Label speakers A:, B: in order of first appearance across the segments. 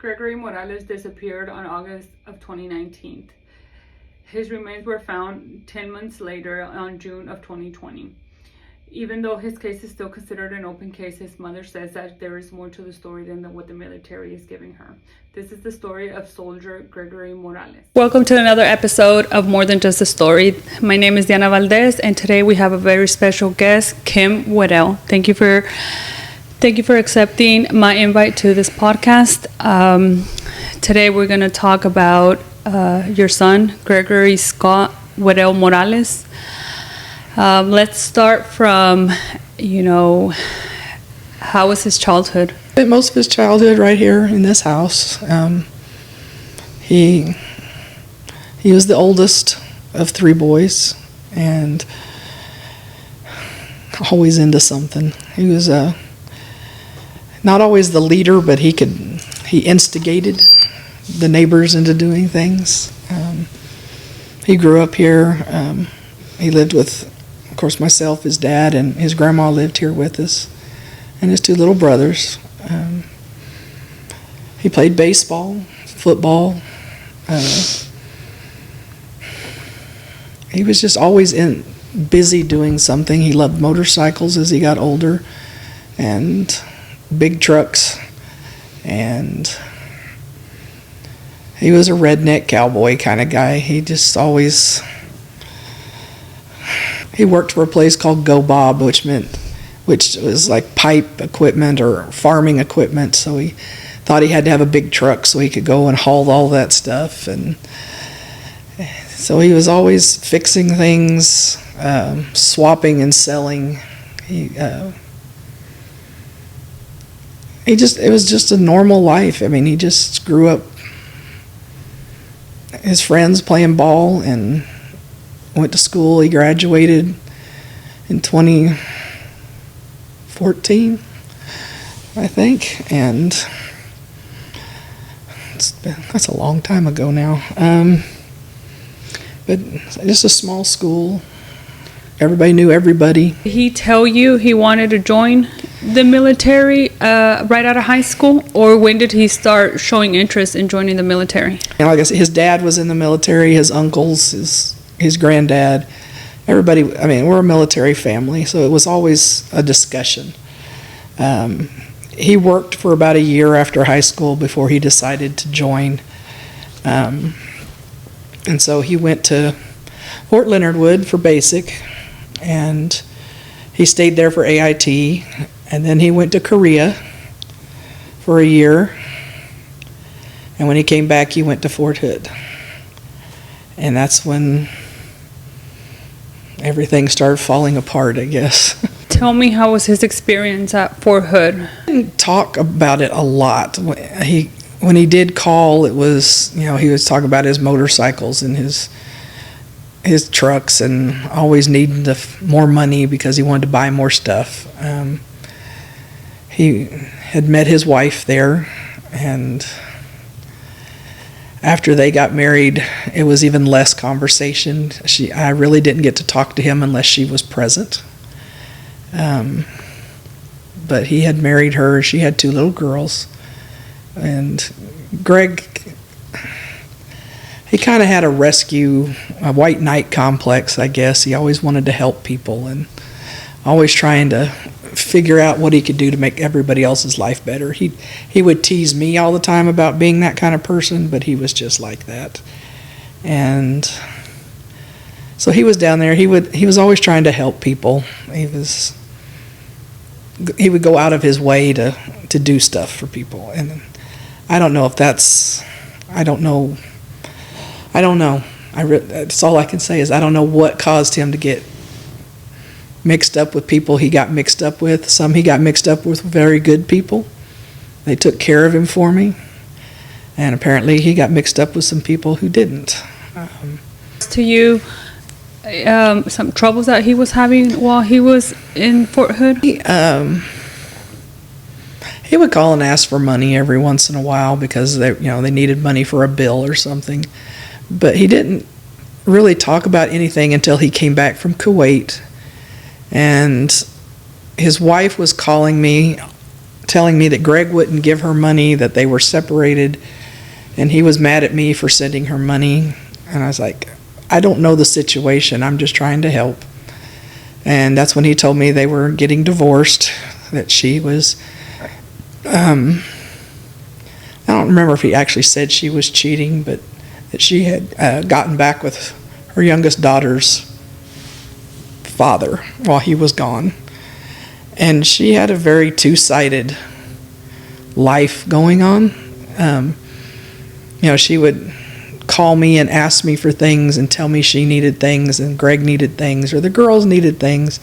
A: Gregory Morales disappeared on August of 2019. His remains were found 10 months later on June of 2020. Even though his case is still considered an open case, his mother says that there is more to the story than what the military is giving her. This is the story of soldier Gregory Morales. Welcome to another episode of More Than Just a Story. My name is Diana Valdez, and today we have a very special guest, Kim Wedel. Thank you for accepting my invite to this podcast. Today we're going to talk about your son, Gregory Scott Wedel Morales. Let's start from, how was his childhood?
B: Spent most of his childhood right here in this house. He was the oldest of three boys and always into something. He was not always the leader, but he instigated the neighbors into doing things. He grew up here. He lived with, of course, myself, his dad, and his grandma lived here with us, and his two little brothers. He played baseball, football. He was just always busy doing something. He loved motorcycles as he got older, and big trucks, and he was a redneck cowboy kind of guy. He worked for a place called Go Bob, which was like pipe equipment or farming equipment. So he thought he had to have a big truck so he could go and haul all that stuff. And so he was always fixing things, swapping and selling. It was just a normal life. I mean, he just grew up, his friends playing ball, and went to school. He graduated in 2014, I think, and that's a long time ago now. But just a small school. Everybody knew everybody.
A: Did he tell you he wanted to join the military right out of high school, or when did he start showing interest in joining the military?
B: And like I said, his dad was in the military, his uncles, his granddad, everybody. I mean, we're a military family, so it was always a discussion. He worked for about a year after high school before he decided to join. And so he went to Fort Leonard Wood for basic, and he stayed there for AIT, and then he went to Korea for a year, and when he came back, he went to Fort Hood. And that's when everything started falling apart, I guess.
A: Tell me, how was his experience at Fort Hood?
B: I didn't talk about it a lot. When he did call, it was, he was talking about his motorcycles and his trucks, and always needing more money because he wanted to buy more stuff. He had met his wife there, and after they got married, it was even less conversation. I really didn't get to talk to him unless she was present. But he had married her. She had two little girls. And Greg, he kind of had a white knight complex, I guess. He always wanted to help people and always trying to figure out what he could do to make everybody else's life better. He would tease me all the time about being that kind of person, but he was just like that. And so he was down there. He was always trying to help people. He would go out of his way to do stuff for people. And I don't know if that's, I don't know. That's all I can say is I don't know what caused him to get mixed up with people he got mixed up with. Some he got mixed up with very good people. They took care of him for me. And apparently he got mixed up with some people who didn't.
A: To you, some troubles that he was having while he was in Fort Hood?
B: He would call and ask for money every once in a while because they needed money for a bill or something. But he didn't really talk about anything until he came back from Kuwait. And his wife was calling me telling me that Greg wouldn't give her money, that they were separated, and he was mad at me for sending her money. And I was like, I don't know the situation. I'm just trying to help. And that's when he told me they were getting divorced, that she was, I don't remember if he actually said she was cheating, but that she had gotten back with her youngest daughter's father while he was gone. And she had a very two-sided life going on. She would call me and ask me for things and tell me she needed things and Greg needed things or the girls needed things.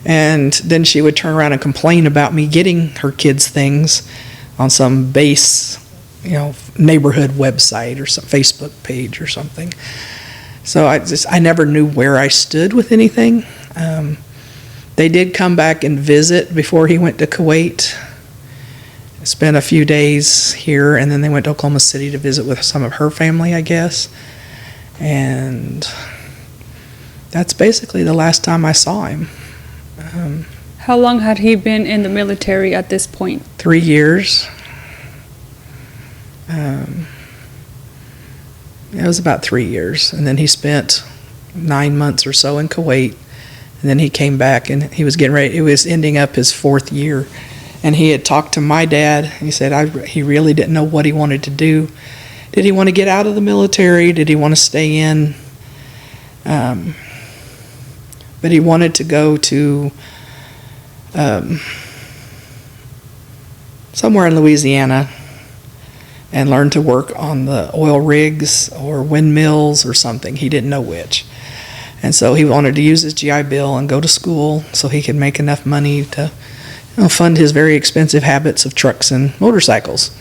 B: And then she would turn around and complain about me getting her kids things on some base, neighborhood website or some Facebook page or something. So I never knew where I stood with anything. They did come back and visit before he went to Kuwait. Spent a few days here, and then they went to Oklahoma City to visit with some of her family, I guess. And that's basically the last time I saw him.
A: How long had he been in the military at this point?
B: 3 years. It was about 3 years. And then he spent 9 months or so in Kuwait. And then he came back, and he was getting ready. It was ending up his 4th year. And he had talked to my dad. He said he really didn't know what he wanted to do. Did he want to get out of the military? Did he want to stay in? But he wanted to go to somewhere in Louisiana and learn to work on the oil rigs or windmills or something. He didn't know which. And so he wanted to use his GI Bill and go to school so he could make enough money to fund his very expensive habits of trucks and motorcycles.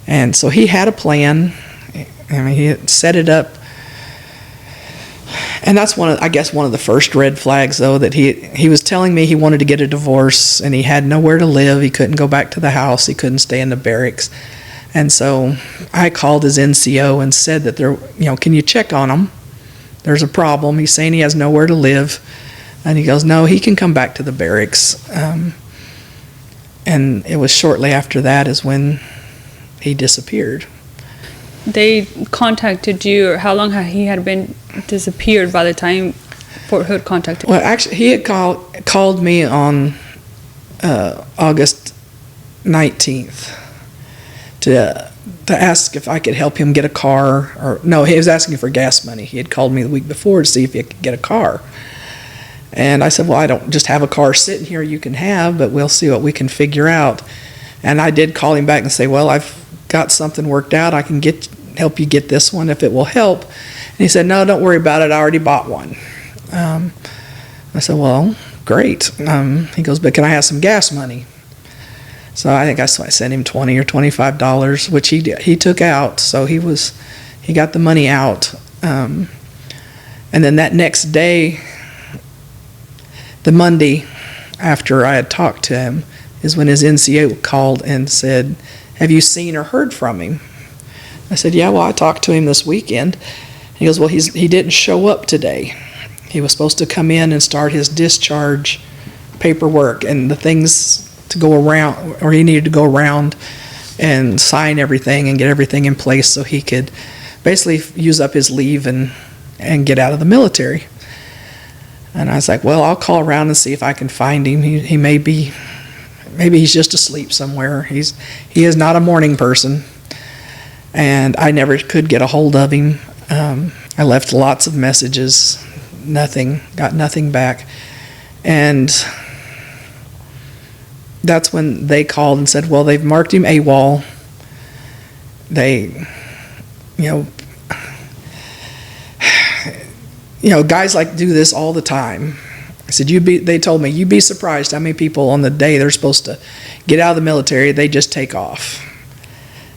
B: And so he had a plan. He had set it up. And that's one of the first red flags, though, that he was telling me he wanted to get a divorce and he had nowhere to live. He couldn't go back to the house. He couldn't stay in the barracks. And so I called his NCO and said that can you check on him? There's a problem. He's saying he has nowhere to live. And he goes, no, he can come back to the barracks. And it was shortly after that is when he disappeared.
A: They contacted you, or how long he had been disappeared by the time Fort Hood contacted you?
B: Well, actually, he had called me on August 19th to ask if I could help him get a car. Or no, he was asking for gas money. He had called me the week before to see if he could get a car. And I said, well, I don't just have a car sitting here you can have, but we'll see what we can figure out. And I did call him back and say, well, I've got something worked out. I can help you get this one if it will help. And he said, no, don't worry about it. I already bought one. I said, well, great. He goes, but can I have some gas money? So I think I sent him $20 or $25, which he took out. So he got the money out. And then that next day, the Monday after I had talked to him, is when his NCO called and said, have you seen or heard from him? I said, yeah, well, I talked to him this weekend. He goes, well, he didn't show up today. He was supposed to come in and start his discharge paperwork and the things to go around, or he needed to go around and sign everything and get everything in place so he could basically use up his leave and get out of the military. And I was like, well, I'll call around and see if I can find him. He maybe he's just asleep somewhere. He is not a morning person. And I never could get a hold of him. I left lots of messages, got nothing back. And that's when they called and said, well, they've marked him AWOL. They, guys like do this all the time. I said, they told me, you'd be surprised how many people on the day they're supposed to get out of the military, they just take off.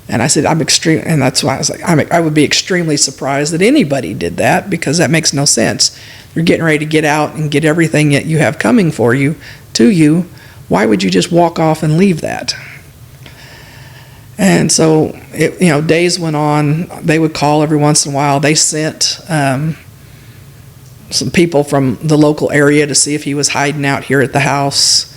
B: And I said, and that's why I was like, I would be extremely surprised that anybody did that, because that makes no sense. You're getting ready to get out and get everything that you have coming for you, to you. Why would you just walk off and leave that? And so, days went on. They would call every once in a while. They sent some people from the local area to see if he was hiding out here at the house.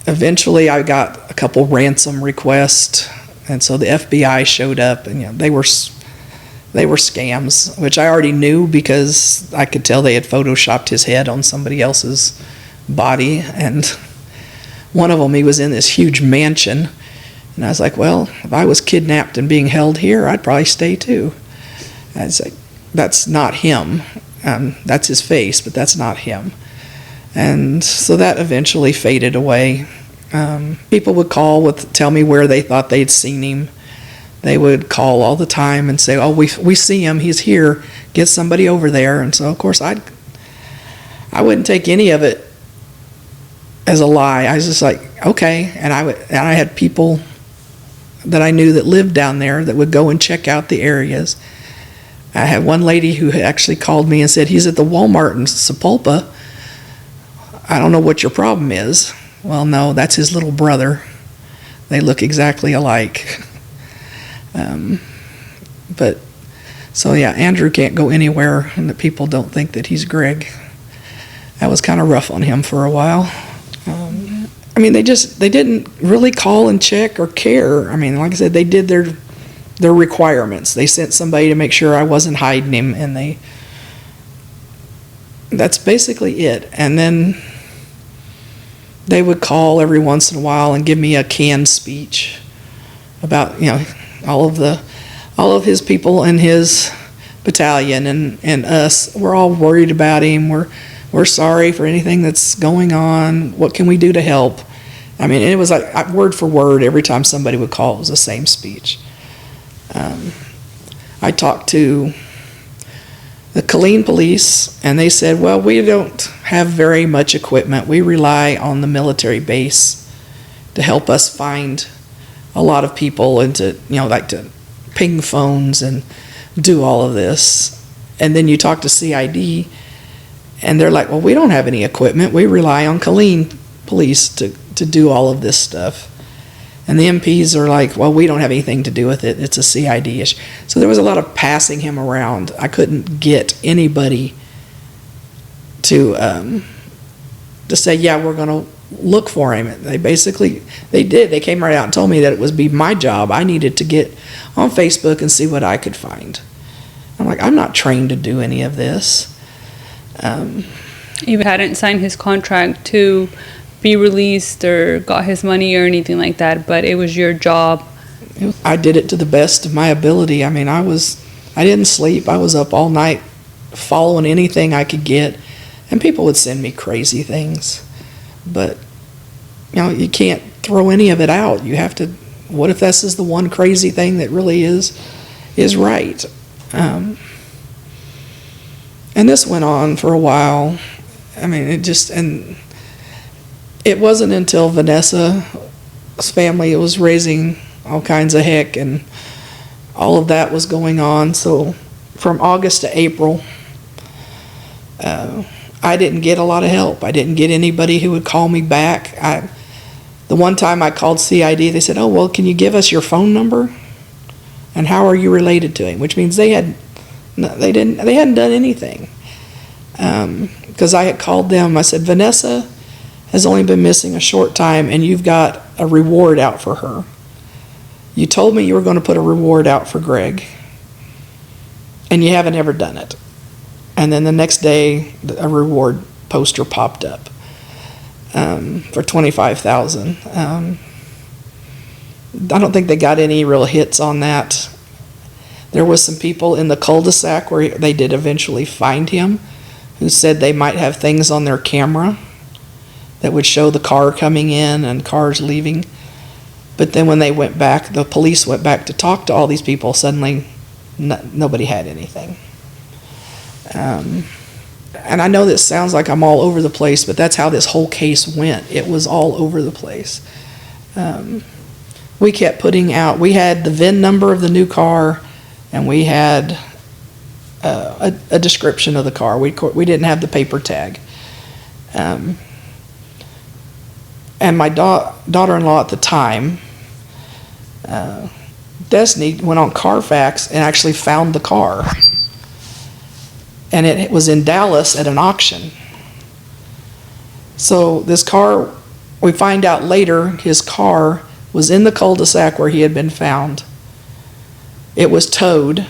B: Eventually I got a couple ransom requests, and so the FBI showed up, and they were scams, which I already knew because I could tell they had photoshopped his head on somebody else's body. And one of them, he was in this huge mansion, and I was like, well, if I was kidnapped and being held here, I'd probably stay too. And I was like, that's not him. That's his face, but that's not him. And so that eventually faded away. People would call tell me where they thought they'd seen him. They would call all the time and say, oh, we see him, he's here, get somebody over there. And so, of course, I wouldn't take any of it as a lie. I was just like, okay. And I had people that I knew that lived down there that would go and check out the areas. I had one lady who actually called me and said, he's at the Walmart in Sepulpa. I don't know what your problem is. Well, no, that's his little brother. They look exactly alike. But, so yeah, Andrew can't go anywhere, and the people don't think that he's Greg. That was kind of rough on him for a while. I mean, they didn't really call and check or care. I mean, like I said, they did their requirements. They sent somebody to make sure I wasn't hiding him, and that's basically it. And then they would call every once in a while and give me a canned speech about, all of his people in his battalion and us. We're all worried about him. We're sorry for anything that's going on. What can we do to help? I mean, it was like word for word every time somebody would call, it was the same speech. I talked to the Killeen Police, and they said, well, we don't have very much equipment. We rely on the military base to help us find a lot of people and to ping phones and do all of this. And then you talk to CID, and they're like, well, we don't have any equipment. We rely on Killeen Police to do all of this stuff. And the MPs are like, well, we don't have anything to do with it. It's a CID issue. So there was a lot of passing him around. I couldn't get anybody to say, yeah, we're going to look for him. They did. They came right out and told me that it would be my job. I needed to get on Facebook and see what I could find. I'm like, I'm not trained to do any of this.
C: You hadn't signed his contract to be released or got his money or anything like that, but it was your job.
B: I did it to the best of my ability. I mean, I didn't sleep. I was up all night following anything I could get, and people would send me crazy things. But, you can't throw any of it out. You have to, what if this is the one crazy thing that really is right? And this went on for a while. I mean, it wasn't until Vanessa's family was raising all kinds of heck, and all of that was going on. So from August to April, I didn't get a lot of help. I didn't get anybody who would call me back. The one time I called CID, they said, oh, well, can you give us your phone number? And how are you related to him? Which means they hadn't done anything. Because I had called them, I said, Vanessa has only been missing a short time, and you've got a reward out for her. You told me you were going to put a reward out for Greg, and you haven't ever done it. And then the next day, a reward poster popped up for $25,000. I don't think they got any real hits on that. There was some people in the cul-de-sac where they did eventually find him, who said they might have things on their camera that would show the car coming in and cars leaving. But then when they went back, the police went back to talk to all these people, suddenly nobody had anything. And I know this sounds like I'm all over the place, but that's how this whole case went. It was all over the place. We kept putting out, we had the VIN number of the new car, and we had a description of the car. We didn't have the paper tag. And my daughter-in-law at the time, Destiny, went on Carfax and actually found the car. And it was in Dallas at an auction. So this car we find out later his car was in the cul-de-sac where he had been found. It was towed,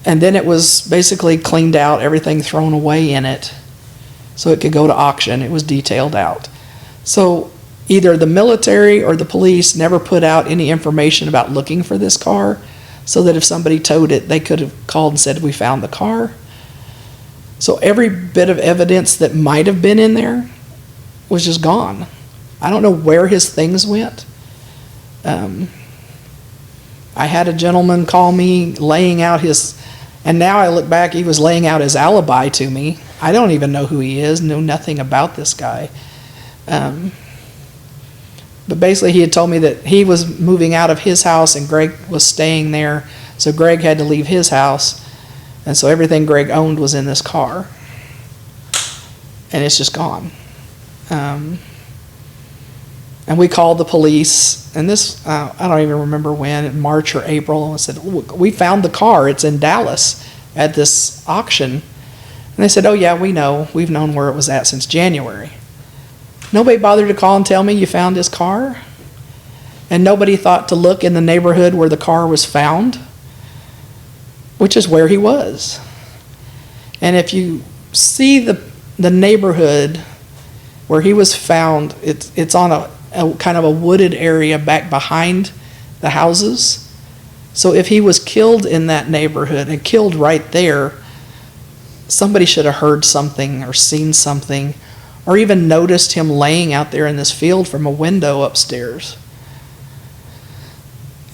B: and then it was basically cleaned out, everything thrown away in it, so it could go to auction. It was detailed out. So either the military or the police never put out any information about looking for this car, so that if somebody towed it, they could have called and said, we found the car. So every bit of evidence that might have been in there was just gone. I don't know where his things went. I had a gentleman call me laying out his, and now I look back, he was laying out his alibi to me. I don't even know who he is, know nothing about this guy. But basically he had told me that he was moving out of his house and Greg was staying there. So Greg had to leave his house. And so everything Greg owned was in this car. And it's just gone. And we called the police, and this, I don't even remember when, in March or April, and I said, we found the car, it's in Dallas at this auction. And they said, oh yeah, we know, we've known where it was at since January. Nobody bothered to call and tell me you found his car, and nobody thought to look in the neighborhood where the car was found, which is where he was. And if you see the neighborhood where he was found, it's on a kind of a wooded area back behind the houses. So if he was killed in that neighborhood and killed right there, somebody should have heard something or seen something or even noticed him laying out there in this field from a window upstairs.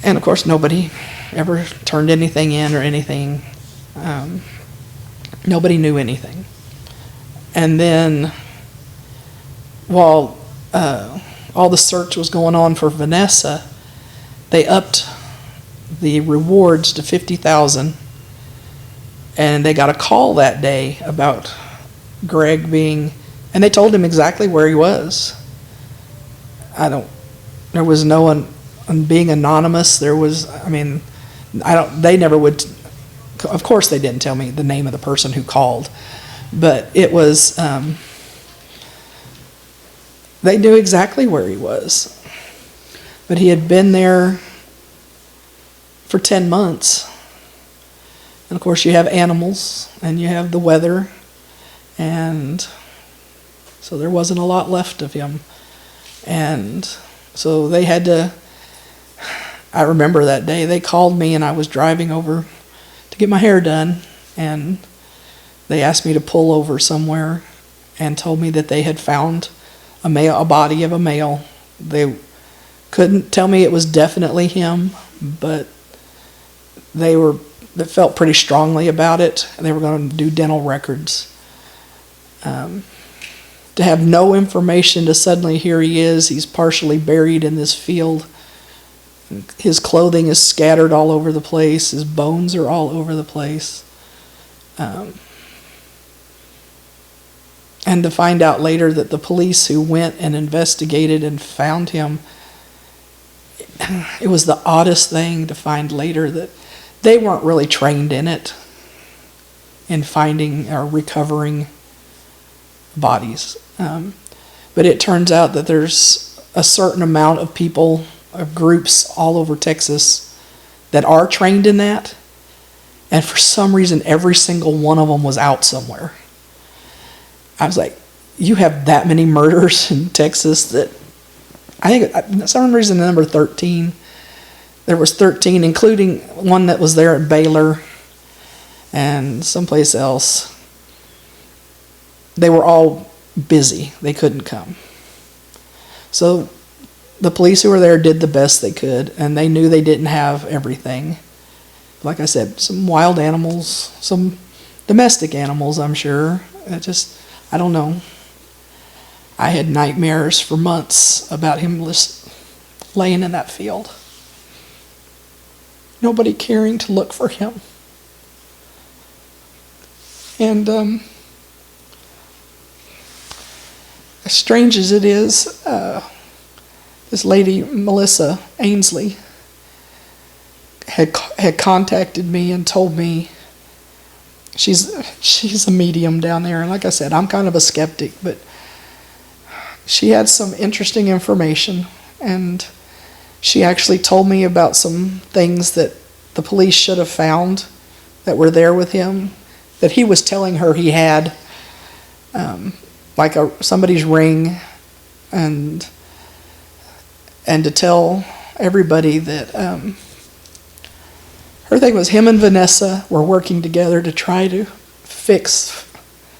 B: And of course nobody ever turned anything in or anything. Nobody knew anything. And then while all the search was going on for Vanessa, they upped the rewards to $50,000, and they got a call that day about Greg being, and they told him exactly where he was. There was no one being anonymous. There was, they never would, of course they didn't tell me the name of the person who called, but it was, they knew exactly where he was. But he had been there for 10 months. And of course you have animals and you have the weather, and so there wasn't a lot left of him. And so they had to, I remember that day they called me and I was driving over to get my hair done, and they asked me to pull over somewhere and told me that they had found a body of a male. They couldn't tell me it was definitely him, but they felt pretty strongly about it, and they were going to do dental records. To have no information, to suddenly here he is, he's partially buried in this field. His clothing is scattered all over the place. His bones are all over the place. And to find out later that the police who went and investigated and found him, it was the oddest thing to find later that they weren't really trained in it, in finding or recovering bodies. But it turns out that there's a certain amount of people, of groups all over Texas that are trained in that, and for some reason every single one of them was out somewhere. I was like, you have that many murders in Texas that, I think, for some reason the number 13, there was 13, including one that was there at Baylor and someplace else. They were all busy. They couldn't come. So the police who were there did the best they could, and they knew they didn't have everything. Like I said, some wild animals, some domestic animals, I'm sure. I don't know. I had nightmares for months about him just laying in that field. Nobody caring to look for him. And as strange as it is, this lady, Melissa Ainsley, had contacted me and told me she's a medium down there. And like I said, I'm kind of a skeptic, but she had some interesting information, and she actually told me about some things that the police should have found that were there with him, that he was telling her he had, like somebody's ring, and to tell everybody that her thing was him and Vanessa were working together to try to fix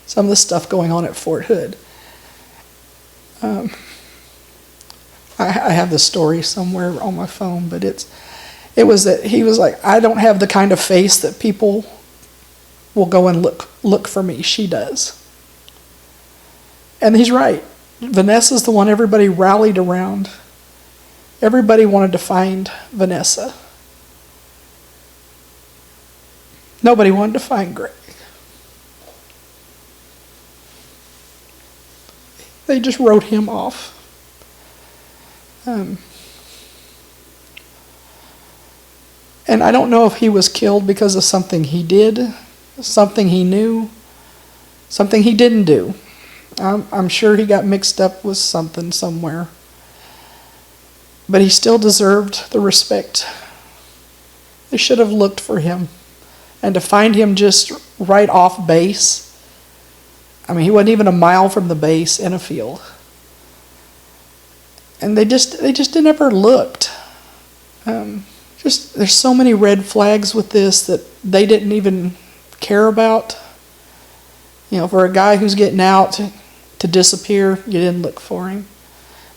B: some of the stuff going on at Fort Hood. I have the story somewhere on my phone, but it was that he was like, I don't have the kind of face that people will go and look for me. She does. And he's right. Vanessa's the one everybody rallied around. Everybody wanted to find Vanessa. Nobody wanted to find Greg. They just wrote him off. And I don't know if he was killed because of something he did, something he knew, something he didn't do. I'm sure he got mixed up with something somewhere. But he still deserved the respect. They should have looked for him. And to find him just right off base, I mean, he wasn't even a mile from the base in a field. And they just never looked. There's so many red flags with this that they didn't even care about. You know, for a guy who's getting out to disappear, you didn't look for him.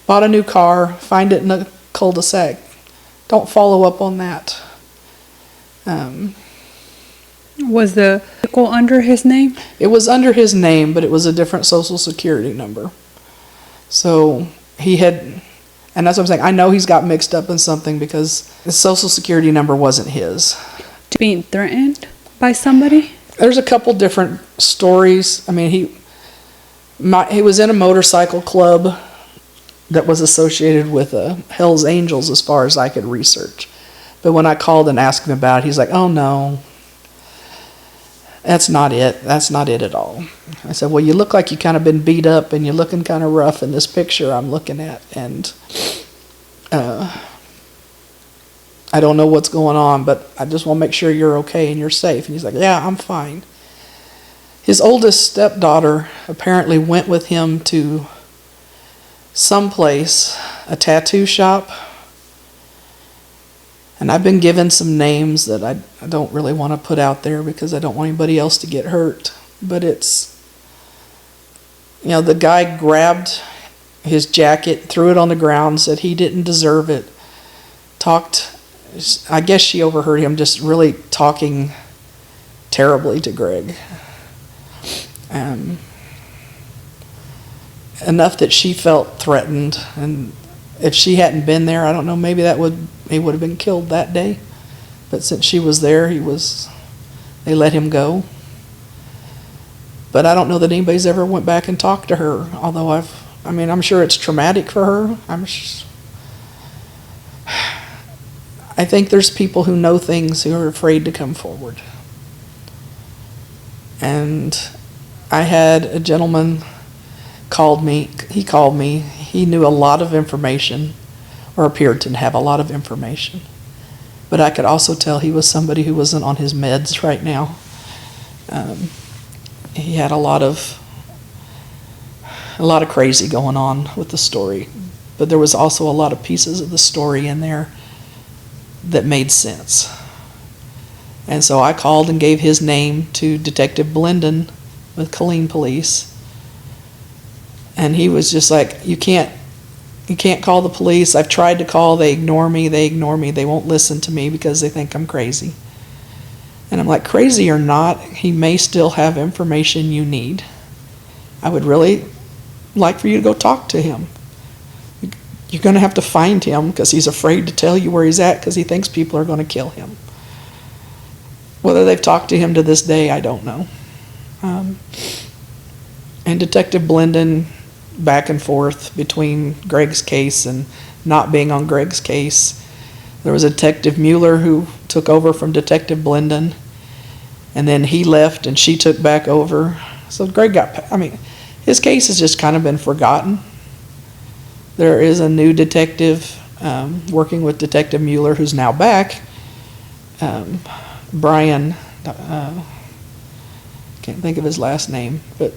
B: Bought a new car, find it in a cul-de-sac. Don't follow up on that.
C: Was the vehicle under his name?
B: It was under his name, but it was a different social security number. So he had, and that's what I'm saying, I know he's got mixed up in something because his social security number wasn't his.
C: Being threatened by somebody?
B: There's a couple different stories. I mean, he was in a motorcycle club that was associated with Hell's Angels as far as I could research. But when I called and asked him about it, he's like, oh no, that's not it. That's not it at all. I said, well, you look like you kind of been beat up and you're looking kind of rough in this picture I'm looking at. And I don't know what's going on, but I just want to make sure you're okay and you're safe. And he's like, yeah, I'm fine. His oldest stepdaughter apparently went with him to someplace, a tattoo shop. And I've been given some names that I don't really want to put out there because I don't want anybody else to get hurt. But it's, you know, the guy grabbed his jacket, threw it on the ground, said he didn't deserve it. Talked, I guess she overheard him just really talking terribly to Greg. Enough that she felt threatened, and if she hadn't been there, I don't know, maybe he would have been killed that day. But since she was there, they let him go. But I don't know that anybody's ever went back and talked to her, although I'm sure it's traumatic for her. I think there's people who know things who are afraid to come forward. And I had a gentleman called me. He knew a lot of information, or appeared to have a lot of information. But I could also tell he was somebody who wasn't on his meds right now. He had a lot of crazy going on with the story. But there was also a lot of pieces of the story in there that made sense. And so I called and gave his name to Detective Blendon with Killeen Police. And he was just like, you can't call the police. I've tried to call, they ignore me, they won't listen to me because they think I'm crazy. And I'm like, crazy or not, he may still have information you need. I would really like for you to go talk to him. You're going to have to find him because he's afraid to tell you where he's at because he thinks people are going to kill him. Whether they've talked to him to this day, I don't know. And Detective Blendon, back and forth between Greg's case and not being on Greg's case. There was a Detective Mueller who took over from Detective Blendon, and then he left and she took back over. So Greg his case has just kind of been forgotten. There is a new detective working with Detective Mueller, who's now back. Brian, can't think of his last name, but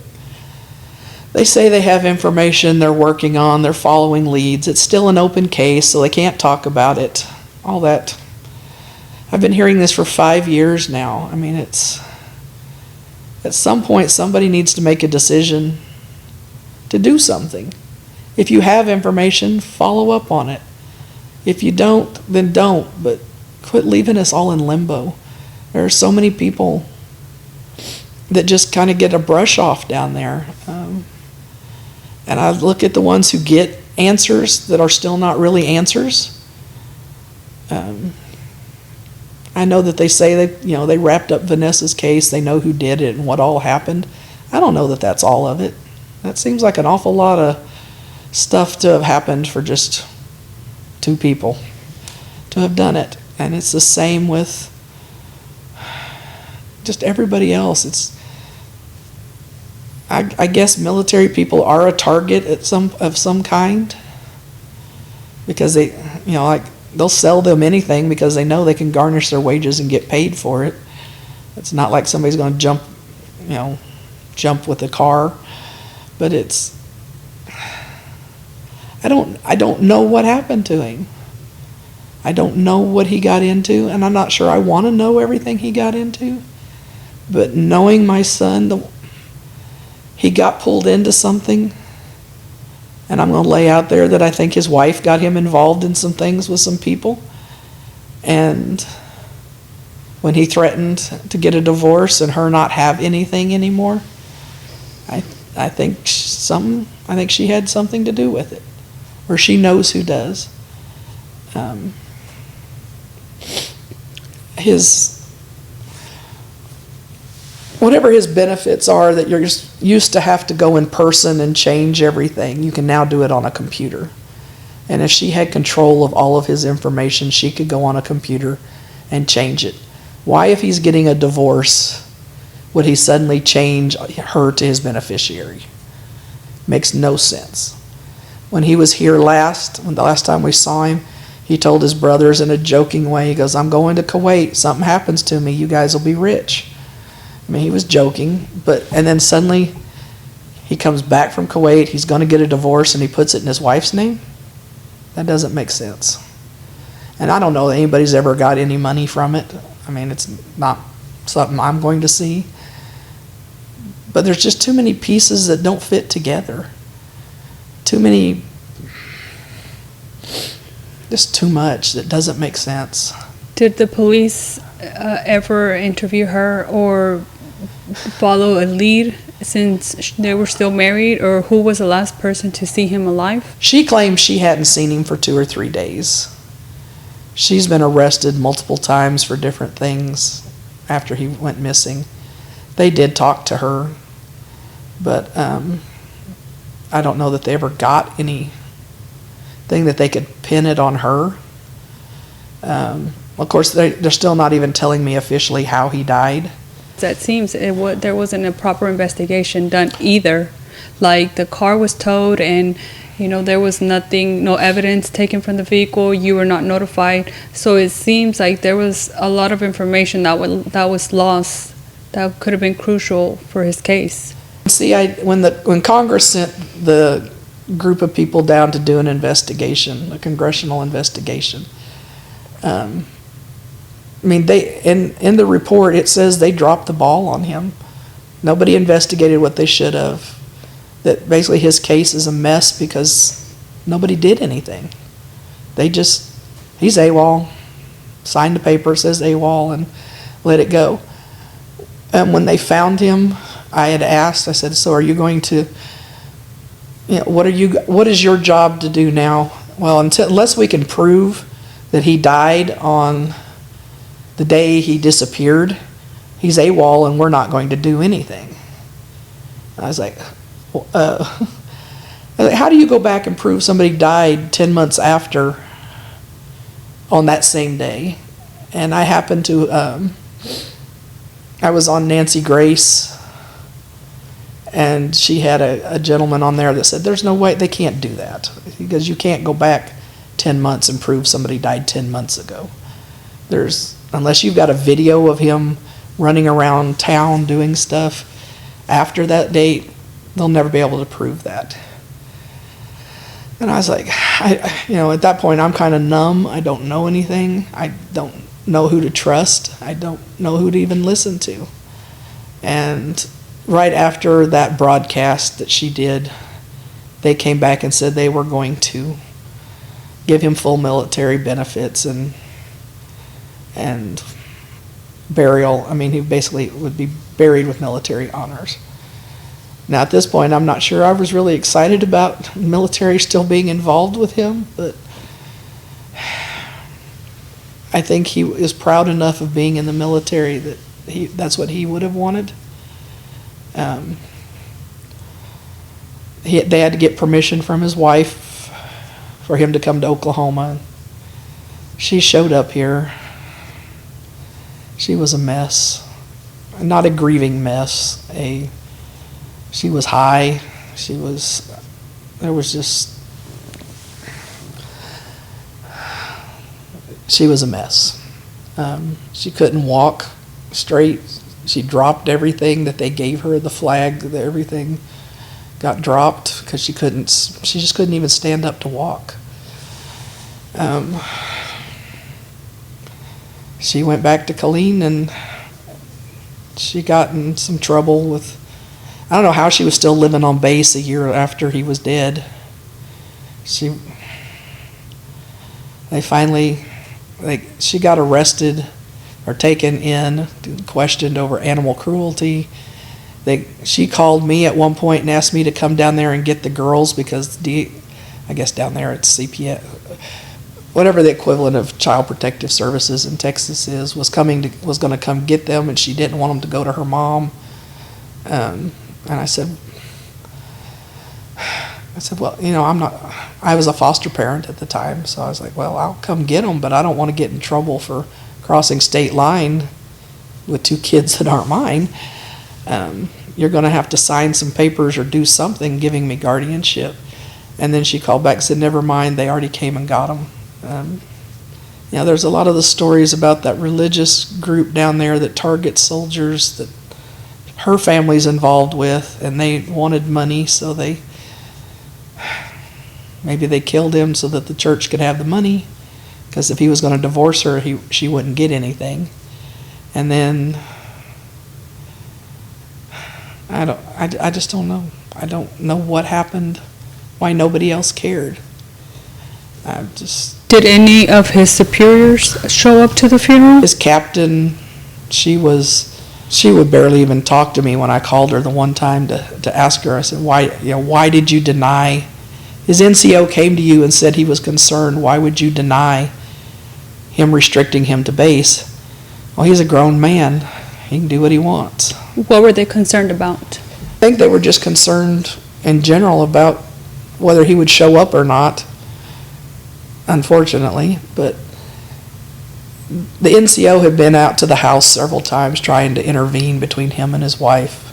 B: they say they have information they're working on, they're following leads. It's still an open case, so they can't talk about it. All that. I've been hearing this for 5 years now. I mean, it's, at some point, somebody needs to make a decision to do something. If you have information, follow up on it. If you don't, then don't, but quit leaving us all in limbo. There are so many people that just kind of get a brush off down there. And I look at the ones who get answers that are still not really answers. I know that they say they wrapped up Vanessa's case, they know who did it and what all happened. I don't know that that's all of it. That seems like an awful lot of stuff to have happened for just 2 people to have done it. And it's the same with just everybody else. I guess military people are a target of some kind, because they, they'll sell them anything because they know they can garnish their wages and get paid for it. It's not like somebody's going to jump with a car, but I don't know what happened to him. I don't know what he got into, and I'm not sure I want to know everything he got into. But knowing my son, he got pulled into something, and I'm going to lay out there that I think his wife got him involved in some things with some people. And when he threatened to get a divorce and her not have anything anymore, I think she had something to do with it, or she knows who does. Whatever his benefits are, that you're just used to have to go in person and change everything, you can now do it on a computer. And if she had control of all of his information, she could go on a computer and change it. Why, if he's getting a divorce, would he suddenly change her to his beneficiary? Makes no sense. When he was here the last time we saw him, he told his brothers in a joking way, he goes, "I'm going to Kuwait. Something happens to me, you guys will be rich." I mean, he was joking, and then suddenly he comes back from Kuwait, he's going to get a divorce, and he puts it in his wife's name? That doesn't make sense. And I don't know that anybody's ever got any money from it. I mean, it's not something I'm going to see. But there's just too many pieces that don't fit together. Just too much that doesn't make sense.
C: Did the police ever interview her or follow a lead since they were still married, or who was the last person to see him alive?
B: She claims she hadn't seen him for 2 or 3 days. She's been arrested multiple times for different things after he went missing. They did talk to her, but I don't know that they ever got anything that they could pin it on her. Of course, they're still not even telling me officially how he died.
C: That seems there wasn't a proper investigation done either. Like, the car was towed and there was no evidence taken from the vehicle. You were not notified. So it seems like there was a lot of information that was lost that could have been crucial for his case.
B: See, when Congress sent the group of people down to do an investigation, a congressional investigation, they in the report it says they dropped the ball on him. Nobody investigated what they should have. That basically his case is a mess because nobody did anything. He's AWOL, signed the paper, says AWOL, and let it go. And when they found him, I had asked, I said, "So are you going to, what is your job to do now?" Well, unless we can prove that he died on the day he disappeared, he's AWOL and we're not going to do anything. I was like, how do you go back and prove somebody died 10 months after on that same day? And I happened to, I was on Nancy Grace, And she had a gentleman on there that said, there's no way, they can't do that. Because you can't go back 10 months and prove somebody died 10 months ago. Unless you've got a video of him running around town doing stuff after that date, they'll never be able to prove that. And I was like, at that point, I'm kind of numb. I don't know anything. I don't know who to trust. I don't know who to even listen to. And right after that broadcast that she did, they came back and said they were going to give him full military benefits and burial. I mean, he basically would be buried with military honors. Now, at this point, I'm not sure I was really excited about military still being involved with him, but I think he is proud enough of being in the military that that's what he would have wanted. They had to get permission from his wife for him to come to Oklahoma. She showed up here. She was a mess. Not a grieving mess. She was high. She was a mess. She couldn't walk straight. She dropped everything that they gave her, the flag, everything got dropped because she just couldn't even stand up to walk. She went back to Killeen and she got in some trouble with, I don't know how she was still living on base a year after he was dead. She got arrested or taken in, questioned over animal cruelty. She called me at one point and asked me to come down there and get the girls because I guess down there it's CPS, whatever the equivalent of Child Protective Services in Texas is, was going to come get them, and she didn't want them to go to her mom. And I said, well, I was a foster parent at the time, so I was like, well, I'll come get them, but I don't want to get in trouble for crossing state line with 2 kids that aren't mine. You're going to have to sign some papers or do something giving me guardianship. And then she called back and said, never mind, they already came and got them. There's a lot of the stories about that religious group down there that targets soldiers that her family's involved with, and they wanted money, so maybe they killed him so that the church could have the money, because if he was going to divorce her, she wouldn't get anything. And then I just don't know. I don't know what happened, why nobody else cared.
C: Did any of his superiors show up to the funeral?
B: His captain, she would barely even talk to me when I called her the one time to ask her. I said, why did you deny? His NCO came to you and said he was concerned. Why would you deny him restricting him to base? Well, he's a grown man. He can do what he wants.
C: What were they concerned about?
B: I think they were just concerned in general about whether he would show up or not, unfortunately. But the NCO had been out to the house several times trying to intervene between him and his wife.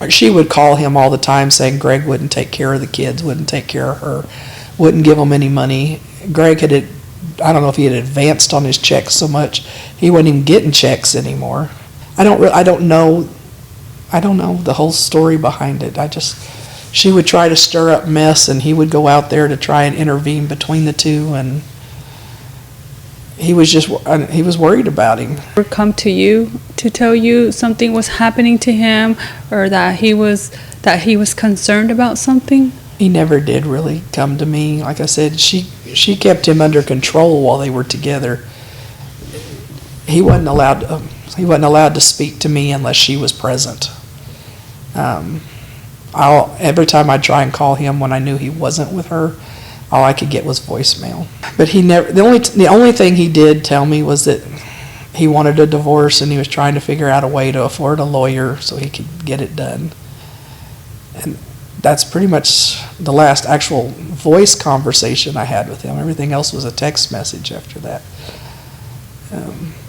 B: She would call him all the time saying Greg wouldn't take care of the kids, wouldn't take care of her, wouldn't give them any money. Greg I don't know if he had advanced on his checks so much, he wasn't even getting checks anymore. I don't know the whole story behind it. She would try to stir up mess, and he would go out there to try and intervene between the two, and he was worried about him.
C: Or come to you to tell you something was happening to him, or that he was concerned about something?
B: He never did really come to me. Like I said, she kept him under control while they were together. He wasn't allowed to speak to me unless she was present. Every time I'd try and call him when I knew he wasn't with her, all I could get was voicemail. But he never. The only thing he did tell me was that he wanted a divorce and he was trying to figure out a way to afford a lawyer so he could get it done. And that's pretty much the last actual voice conversation I had with him. Everything else was a text message after that.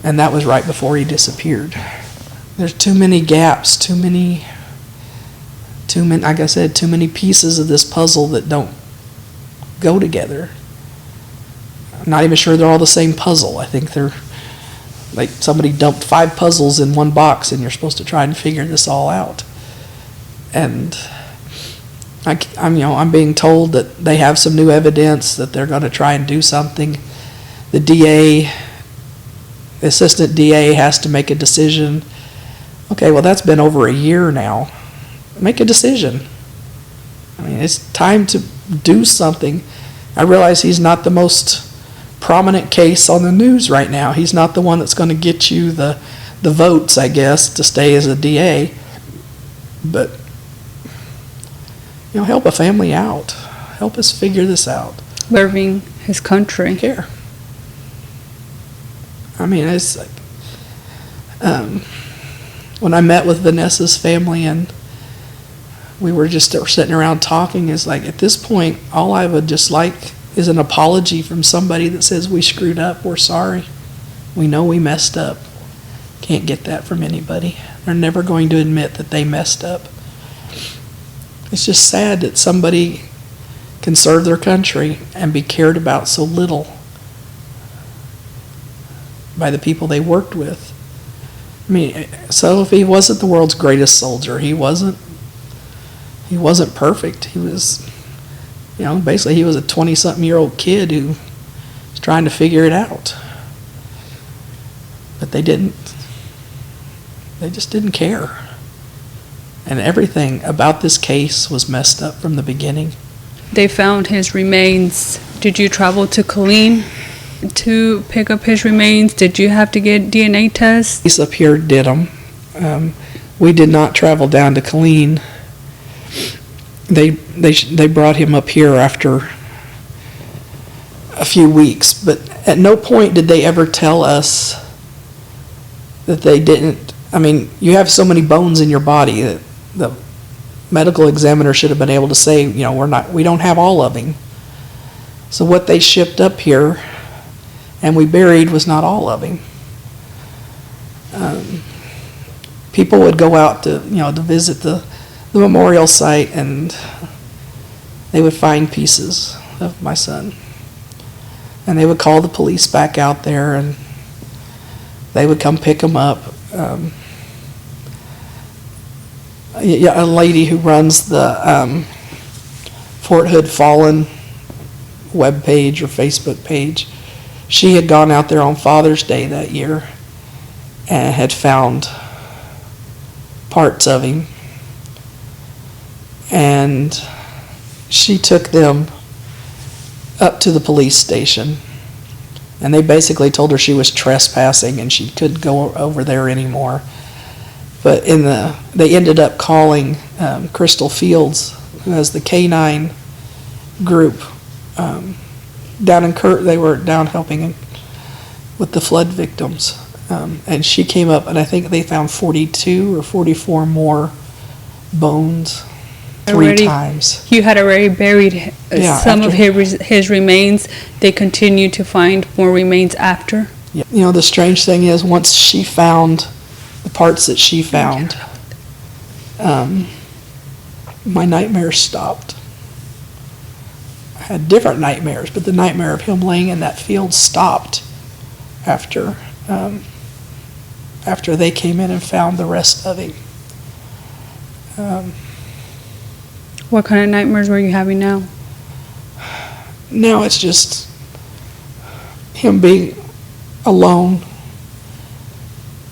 B: And that was right before he disappeared. there's too many gaps, too many, like I said, too many pieces of this puzzle that don't go together. I'm not even sure they're all the same puzzle. I think they're like somebody dumped 5 puzzles in one box and you're supposed to try and figure this all out. And I'm being told that they have some new evidence, that they're going to try and do something. The DA, the assistant DA, has to make a decision. Okay, well, that's been over a year now. Make a decision. I mean, it's time to do something. I realize he's not the most prominent case on the news right now. He's not the one that's going to get you the votes, I guess, to stay as a DA. But, help a family out. Help us figure this out.
C: Serving his country.
B: I care. I mean, it's like, when I met with Vanessa's family and we were just sitting around talking, it's like, at this point, all I would just like is an apology from somebody that says, we screwed up, we're sorry, we know we messed up. Can't get that from anybody. They're never going to admit that they messed up. It's just sad that somebody can serve their country and be cared about so little by the people they worked with. I mean, so if he wasn't the world's greatest soldier, he wasn't perfect. He was, basically he was a 20-something-year-old kid who was trying to figure it out. But they just didn't care. And everything about this case was messed up from the beginning.
C: They found his remains. Did you travel to Killeen to pick up his remains? Did you have to get DNA tests?
B: Police up here did them. We did not travel down to Killeen. They brought him up here after a few weeks, but at no point did they ever tell us that they didn't. I mean, you have so many bones in your body that the medical examiner should have been able to say, we don't have all of him. So what they shipped up here and we buried was not all of him. People would go out to visit the memorial site, and they would find pieces of my son. And they would call the police back out there, and they would come pick him up. A lady who runs the Fort Hood Fallen webpage or Facebook page, she had gone out there on Father's Day that year and had found parts of him. And she took them up to the police station, and they basically told her she was trespassing and she couldn't go over there anymore. But they ended up calling Crystal Fields, who has the K-9 group down in they were down helping with the flood victims. And she came up, and I think they found 42 or 44 more bones. Three times.
C: You had already buried some of his remains. They continued to find more remains after.
B: Yeah. The strange thing is, once she found the parts that she found, my nightmares stopped. I had different nightmares, but the nightmare of him laying in that field stopped after they came in and found the rest of him.
C: What kind of nightmares were you having now?
B: Now it's just him being alone,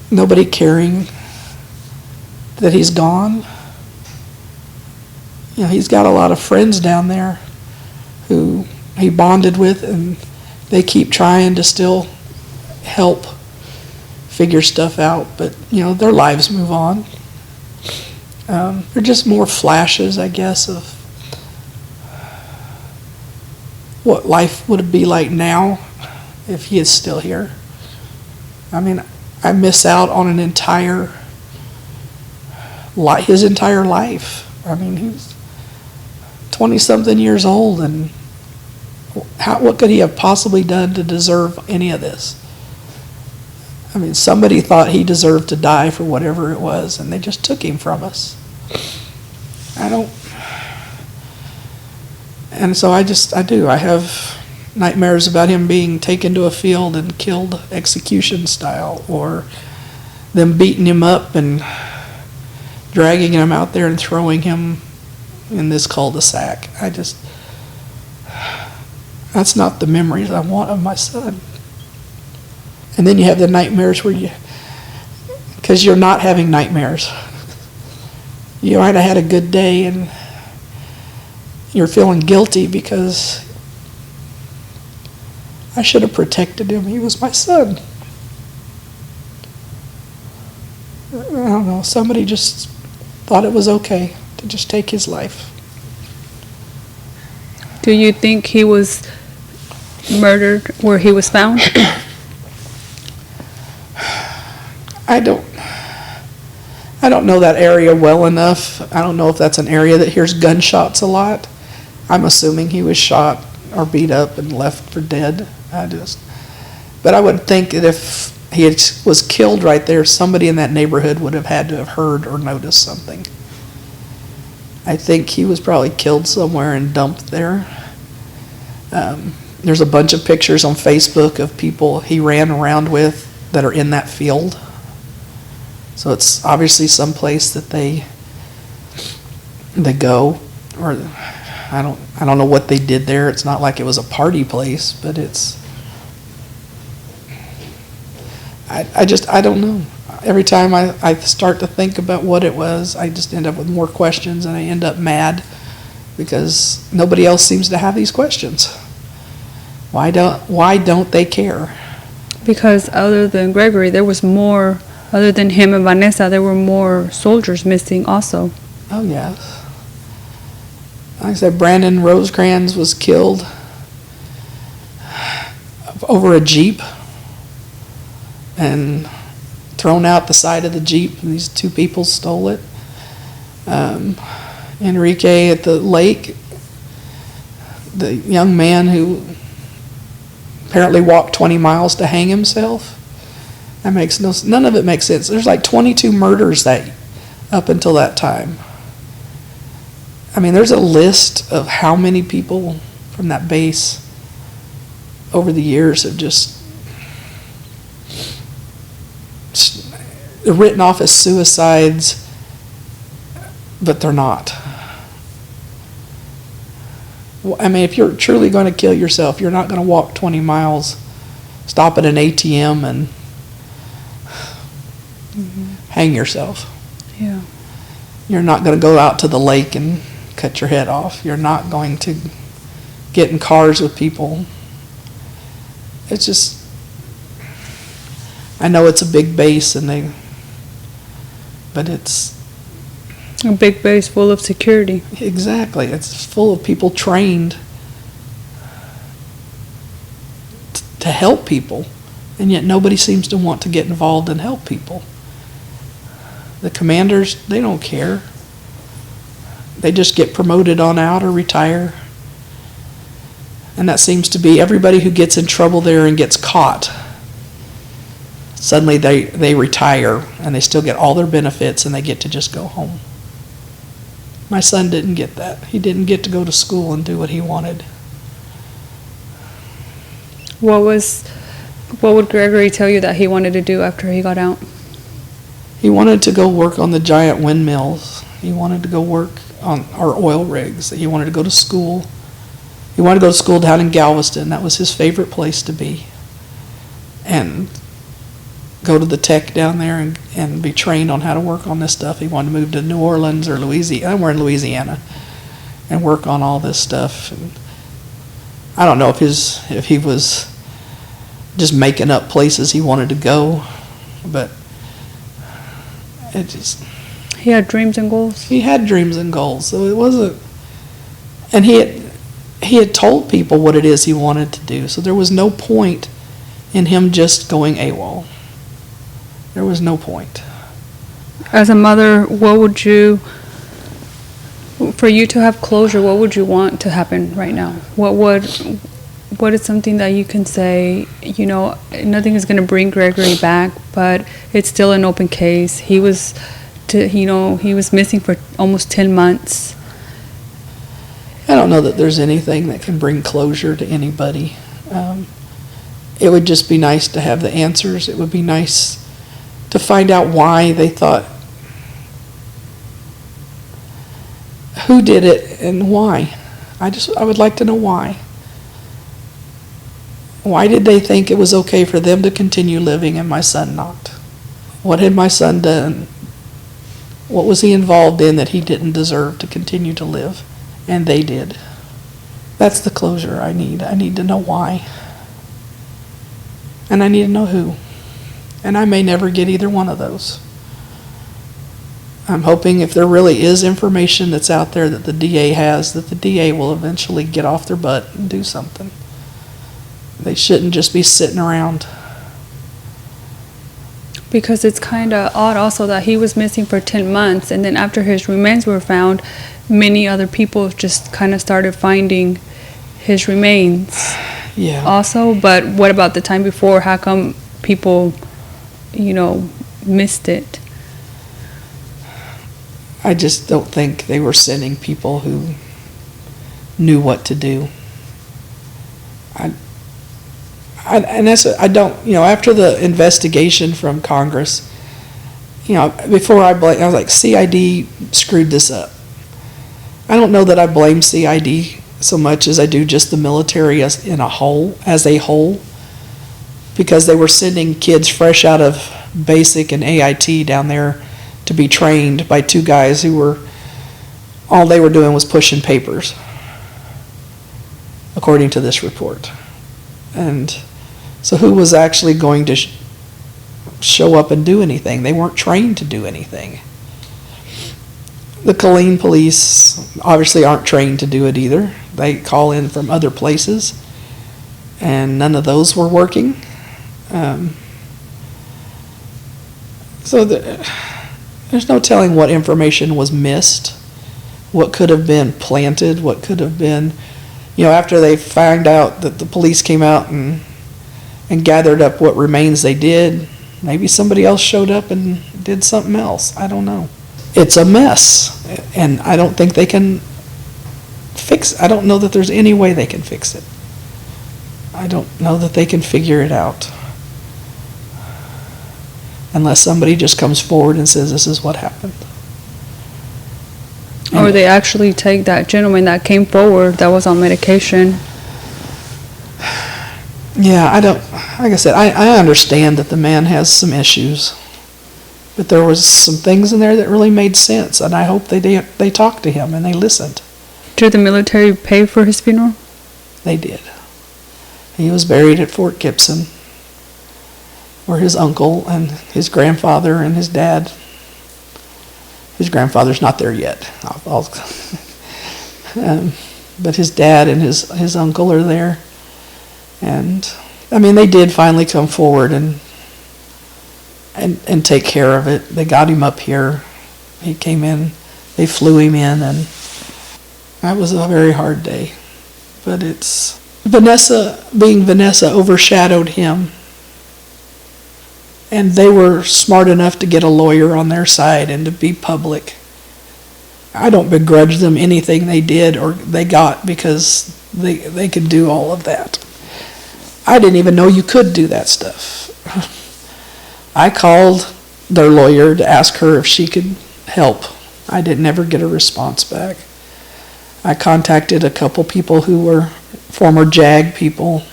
B: nobody caring that he's gone. He's got a lot of friends down there who he bonded with, and they keep trying to still help figure stuff out, but their lives move on. They're just more flashes, I guess, of what life would be like now if he is still here. I mean, I miss out on his entire life. I mean, he's 20-something years old, and what could he have possibly done to deserve any of this? I mean, somebody thought he deserved to die for whatever it was, and they just took him from us. And so I have nightmares about him being taken to a field and killed execution style, or them beating him up and dragging him out there and throwing him in this cul-de-sac. That's not the memories I want of my son. And then you have the nightmares because you're not having nightmares. You might have had a good day and you're feeling guilty because I should have protected him. He was my son. I don't know. Somebody just thought it was okay to just take his life.
C: Do you think he was murdered where he was found?
B: I don't know that area well enough. I don't know if that's an area that hears gunshots a lot. I'm assuming he was shot or beat up and left for dead. But I would think that if he was killed right there, somebody in that neighborhood would have had to have heard or noticed something. I think he was probably killed somewhere and dumped there. There's a bunch of pictures on Facebook of people he ran around with that are in that field. So it's obviously someplace that they go, or I don't know what they did there. It's not like it was a party place, but I don't know. Every time I start to think about what it was, I just end up with more questions, and I end up mad because nobody else seems to have these questions. Why don't they care?
C: Because other than Gregory, there was more. Other than him and Vanessa, there were more soldiers missing also.
B: Oh, yes. Like I said, Brandon Rosecrans was killed over a Jeep and thrown out the side of the Jeep. These two people stole it. Enrique at the lake, the young man who apparently walked 20 miles to hang himself. None of it makes sense. There's like 22 murders up until that time. I mean, there's a list of how many people from that base over the years have just written off as suicides, but they're not. I mean, if you're truly going to kill yourself, you're not going to walk 20 miles, stop at an ATM, and hang yourself.
C: Yeah.
B: You're not going to go out to the lake and cut your head off. You're not going to get in cars with people. It's just, I know it's a big base but it's
C: a big base full of security.
B: Exactly. It's full of people trained to help people, and yet nobody seems to want to get involved and help people. The commanders, they don't care. They just get promoted on out or retire. And that seems to be everybody who gets in trouble there and gets caught. Suddenly they retire and they still get all their benefits and they get to just go home. My son didn't get that. He didn't get to go to school and do what he wanted.
C: What would Gregory tell you that he wanted to do after he got out?
B: He wanted to go work on the giant windmills. He wanted to go work on our oil rigs. He wanted to go to school. He wanted to go to school down in Galveston. That was his favorite place to be. And go to the tech down there and be trained on how to work on this stuff. He wanted to move to New Orleans or Louisiana. We're in Louisiana, and work on all this stuff. And I don't know if he was just making up places he wanted to go, but
C: he had dreams and goals.
B: He had dreams and goals, so it wasn't. And he had told people what it is he wanted to do, so there was no point in him just going AWOL. There was no point.
C: As a mother, for you to have closure, what would you want to happen right now? What what is something that you can say, nothing is going to bring Gregory back, but it's still an open case. He was missing for almost 10 months.
B: I don't know that there's anything that can bring closure to anybody. It would just be nice to have the answers. It would be nice to find out why they thought, who did it and why. I would like to know why. Why did they think it was okay for them to continue living and my son not? What had my son done? What was he involved in that he didn't deserve to continue to live? And they did. That's the closure I need. I need to know why. And I need to know who. And I may never get either one of those. I'm hoping if there really is information that's out there that the DA has, that the DA will eventually get off their butt and do something. They shouldn't just be sitting around.
C: Because it's kind of odd also that he was missing for 10 months, and then after his remains were found, many other people just kind of started finding his remains.
B: Yeah.
C: Also, but what about the time before? How come people, missed it?
B: I just don't think they were sending people who knew what to do. After the investigation from Congress, before I was like, CID screwed this up. I don't know that I blame CID so much as I do just the military as a whole, because they were sending kids fresh out of basic and AIT down there to be trained by two guys who all they were doing was pushing papers, according to this report. And so who was actually going to show up and do anything? They weren't trained to do anything. The Killeen Police obviously aren't trained to do it either. They call in from other places, and none of those were working. There's no telling what information was missed, what could have been planted, what could have been, after they found out that the police came out and gathered up what remains they did, maybe somebody else showed up and did something else. I don't know. It's a mess, and I don't think they can I don't know that there's any way they can fix it. I don't know that they can figure it out. Unless somebody just comes forward and says this is what happened.
C: Or they actually take that gentleman that came forward that was on medication.
B: Yeah, like I said, I understand that the man has some issues. But there was some things in there that really made sense, and I hope they talked to him and they listened.
C: Did the military pay for his funeral?
B: They did. He was buried at Fort Gibson, where his uncle and his grandfather and his dad. His grandfather's not there yet. But his dad and his uncle are there. And, they did finally come forward and take care of it. They got him up here. He came in. They flew him in, and that was a very hard day. But being Vanessa overshadowed him. And they were smart enough to get a lawyer on their side and to be public. I don't begrudge them anything they did or they got, because they could do all of that. I didn't even know you could do that stuff. I called their lawyer to ask her if she could help. I didn't ever get a response back. I contacted a couple people who were former JAG people.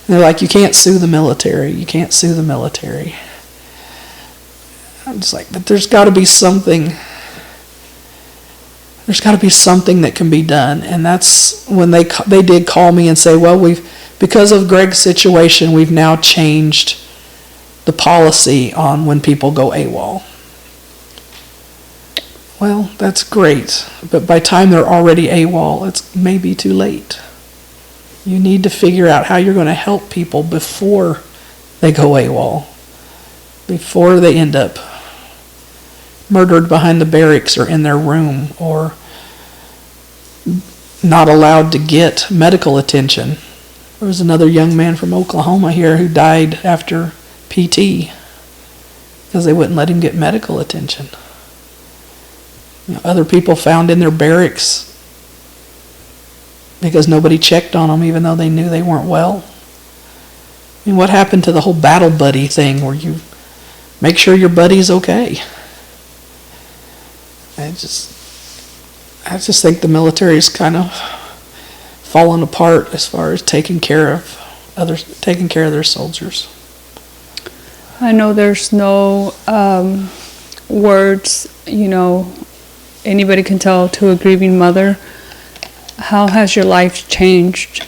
B: And they're like, you can't sue the military. You can't sue the military. I'm just like, but there's got to be something. There's got to be something that can be done. And that's when they did call me and say, well, because of Greg's situation, we've now changed the policy on when people go AWOL. Well, that's great. But by the time they're already AWOL, it's maybe too late. You need to figure out how you're going to help people before they go AWOL, before they end up murdered behind the barracks or in their room or not allowed to get medical attention There was another young man from Oklahoma here who died after PT because they wouldn't let him get medical attention. Other people found in their barracks because nobody checked on them even though they knew they weren't well. I mean, what happened to the whole battle buddy thing where you make sure your buddy's okay? I just think the military's kind of fallen apart as far as taking care of their soldiers.
C: I know there's no words, anybody can tell to a grieving mother. How has your life changed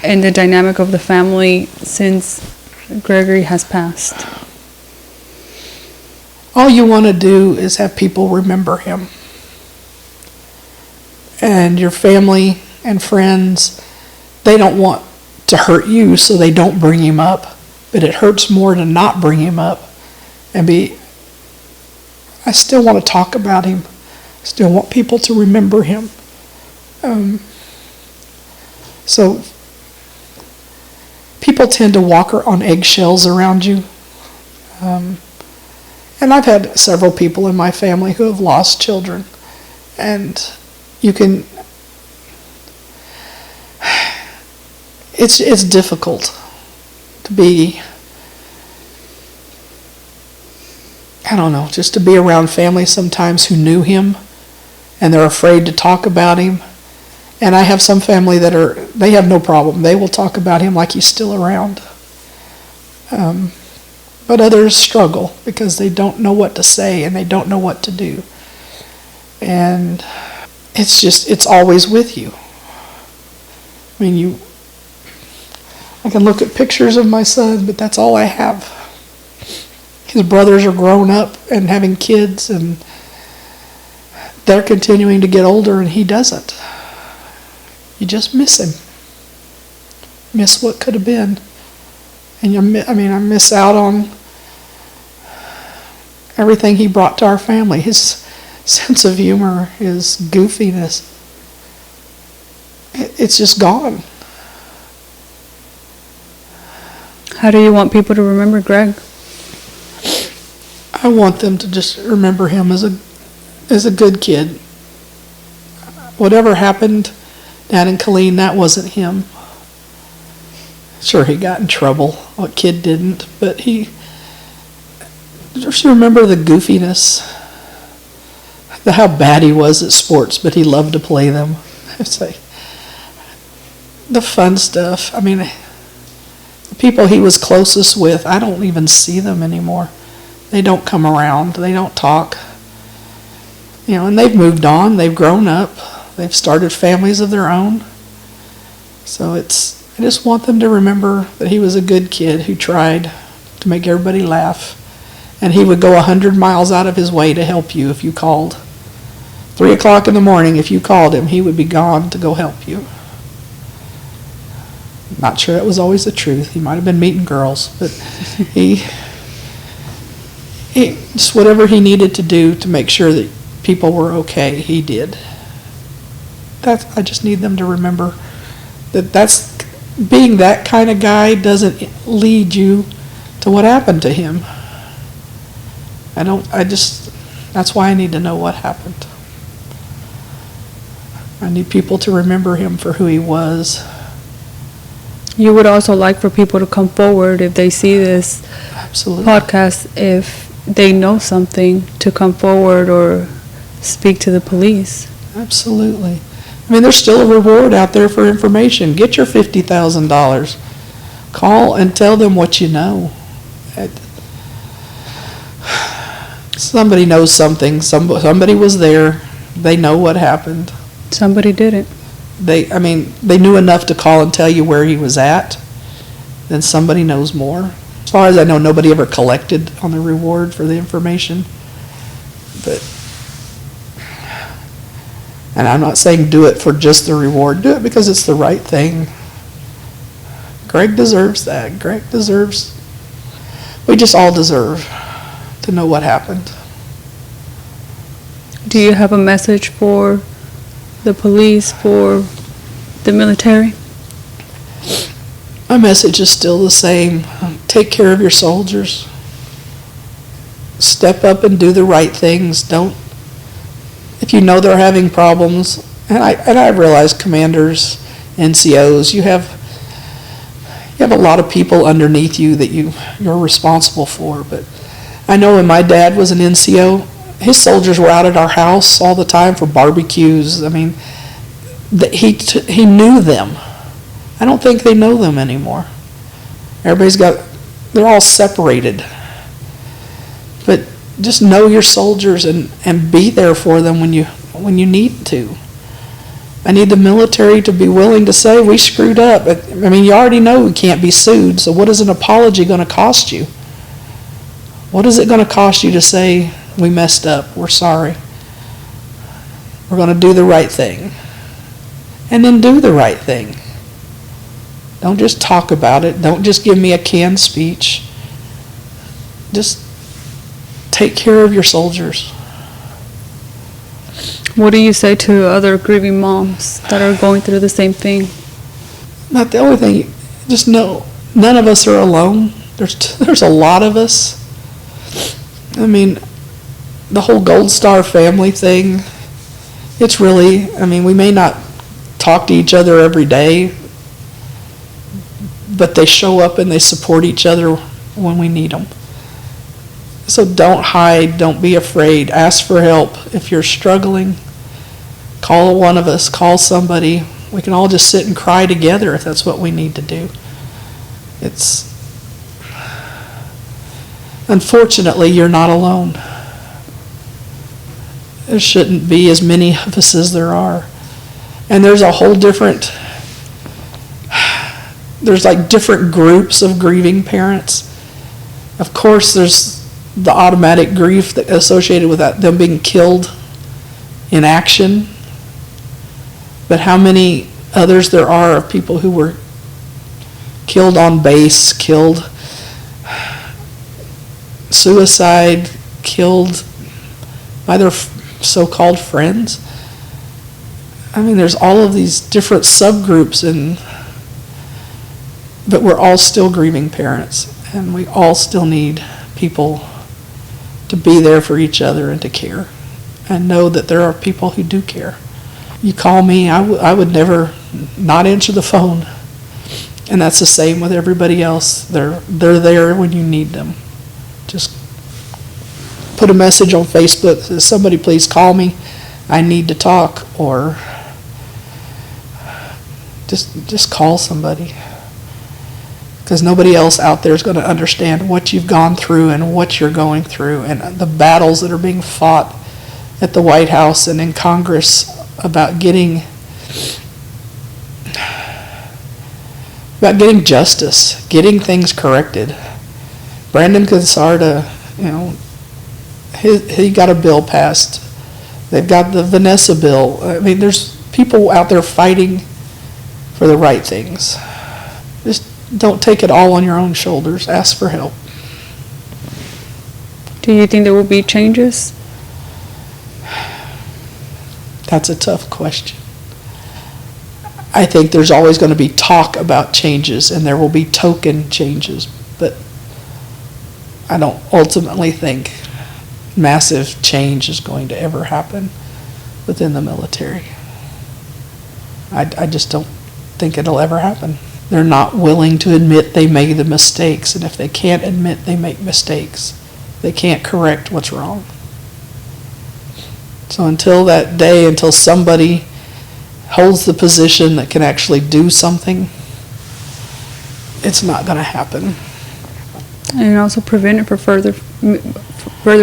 C: and the dynamic of the family since Gregory has passed?
B: All you want to do is have people remember him. And your family and friends, they don't want to hurt you, so they don't bring him up. But it hurts more to not bring him up and I still want to talk about him. I still want people to remember him. So people tend to walk on eggshells around you. And I've had several people in my family who have lost children. And it's difficult to be, just to be around family sometimes who knew him and they're afraid to talk about him. And I have some family they have no problem. They will talk about him like he's still around. But others struggle because they don't know what to say and they don't know what to do. And it's always with you. I mean, I can look at pictures of my son, but that's all I have. His brothers are grown up and having kids, and they're continuing to get older, and he doesn't. You just miss him. Miss what could have been. And I miss out on everything he brought to our family. His sense of humor, his goofiness. It's just gone.
C: How do you want people to remember Greg?
B: I want them to just remember him as a good kid. Whatever happened down in Killeen, that wasn't him. Sure, he got in trouble. What kid didn't? But just remember the goofiness, how bad he was at sports, but he loved to play them. It's like the fun stuff. I mean, the people he was closest with, I don't even see them anymore. They don't come around. They don't talk. And they've moved on. They've grown up. They've started families of their own. So I just want them to remember that he was a good kid who tried to make everybody laugh. And he would go 100 miles out of his way to help you if you called. 3 o'clock in the morning, if you called him, he would be gone to go help you. Not sure that was always the truth. He might have been meeting girls, but he just whatever he needed to do to make sure that people were okay, he did. I just need them to remember that's being that kind of guy doesn't lead you to what happened to him. That's why I need to know what happened. I need people to remember him for who he was.
C: You would also like for people to come forward if they see this podcast, if they know something, to come forward or speak to the police.
B: Absolutely. I mean, there's still a reward out there for information. Get your $50,000. Call and tell them what you know. Somebody knows something. Somebody was there. They know what happened.
C: Somebody did it.
B: They knew enough to call and tell you where he was at. Then somebody knows more. As far as I know, nobody ever collected on the reward for the information. And I'm not saying do it for just the reward. Do it because it's the right thing. Greg deserves that. We just all deserve to know what happened.
C: Do you have a message for the police, for the military?
B: My message is still the same. Take care of your soldiers. Step up and do the right things. Don't, if you know they're having problems, and I realize commanders, NCOs, you have a lot of people underneath you that you're responsible for. But I know when my dad was an NCO, his soldiers were out at our house all the time for barbecues. I mean, he knew them. I don't think they know them anymore. They're all separated. But just know your soldiers and be there for them when you need to. I need the military to be willing to say, we screwed up. I mean, you already know we can't be sued, so what is an apology going to cost you? What is it going to cost you to say, we messed up, we're sorry? We're going to do the right thing. And then do the right thing. Don't just talk about it. Don't just give me a canned speech. Just take care of your soldiers.
C: What do you say to other grieving moms that are going through the same thing?
B: Not the only thing, just know none of us are alone. There's a lot of us. I mean, the whole Gold Star family thing, it's really, I mean, we may not talk to each other every day, but they show up and they support each other when we need them. So don't hide, don't be afraid, ask for help. If you're struggling, call one of us, call somebody. We can all just sit and cry together if that's what we need to do. Unfortunately, you're not alone. There shouldn't be as many of us as there are. And there's a whole different, there's like different groups of grieving parents. Of course, there's the automatic grief that associated with that, them being killed in action. But how many others there are of people who were killed on base, killed, suicide, killed by their so-called friends. I mean, there's all of these different subgroups, but we're all still grieving parents, and we all still need people to be there for each other and to care, and know that there are people who do care. You call me, I would never not answer the phone, and that's the same with everybody else. They're there when you need them. Just put a message on Facebook that says, somebody please call me, I need to talk, or just call somebody. Because nobody else out there is going to understand what you've gone through and what you're going through and the battles that are being fought at the White House and in Congress about getting justice, getting things corrected. Brandon Cansarda, he got a bill passed. They've got the Vanessa bill. I mean, there's people out there fighting for the right things. Just don't take it all on your own shoulders. Ask for help.
C: Do you think there will be changes?
B: That's a tough question. I think there's always going to be talk about changes, and there will be token changes, but I don't ultimately think massive change is going to ever happen within the military. I just don't think it'll ever happen. They're not willing to admit they made the mistakes, and if they can't admit they make mistakes, they can't correct what's wrong. So until that day, until somebody holds the position that can actually do something, it's not going to happen.
C: And also prevent it for further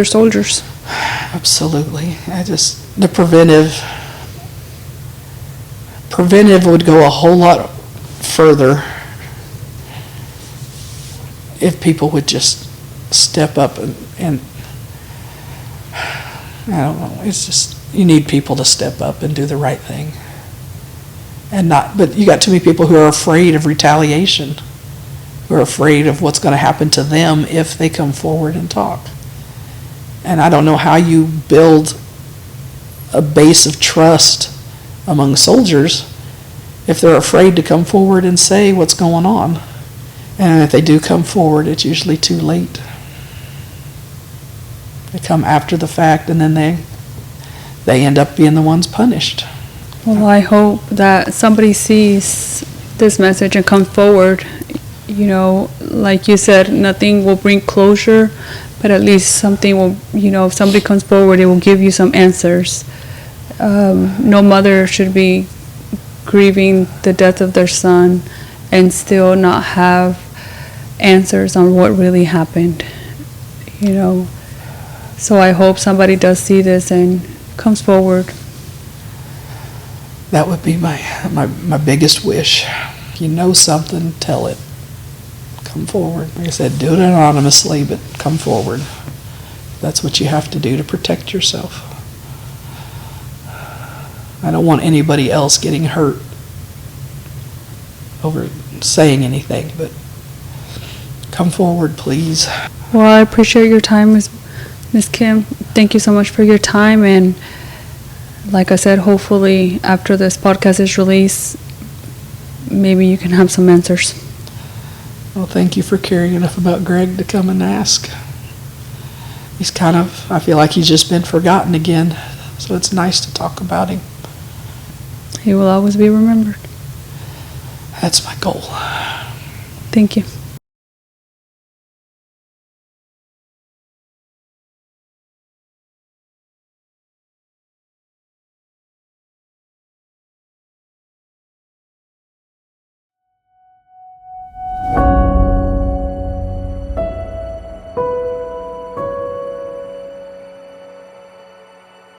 C: soldiers.
B: Absolutely. The preventive would go a whole lot further if people would just step up and I don't know, it's just, you need people to step up and do the right thing. But you got too many people who are afraid of retaliation, who are afraid of what's going to happen to them if they come forward and talk. And I don't know how you build a base of trust among soldiers if they're afraid to come forward and say what's going on. And if they do come forward, it's usually too late. They come after the fact, and then they end up being the ones punished.
C: Well, I hope that somebody sees this message and comes forward. You know, like you said, nothing will bring closure, but at least something will, you know, if somebody comes forward, it will give you some answers. No mother should be grieving the death of their son and still not have answers on what really happened, you know. So I hope somebody does see this and comes forward.
B: That would be my biggest wish. If you know something, tell it. Come forward. Like I said, do it anonymously, but come forward. That's what you have to do to protect yourself. I don't want anybody else getting hurt over saying anything, but come forward, please.
C: Well, I appreciate your time, Ms. Kim. Thank you so much for your time, and like I said, hopefully after this podcast is released, maybe you can have some answers.
B: Well, thank you for caring enough about Greg to come and ask. He's I feel like he's just been forgotten again, so it's nice to talk about him.
C: He will always be remembered.
B: That's my goal.
C: Thank you.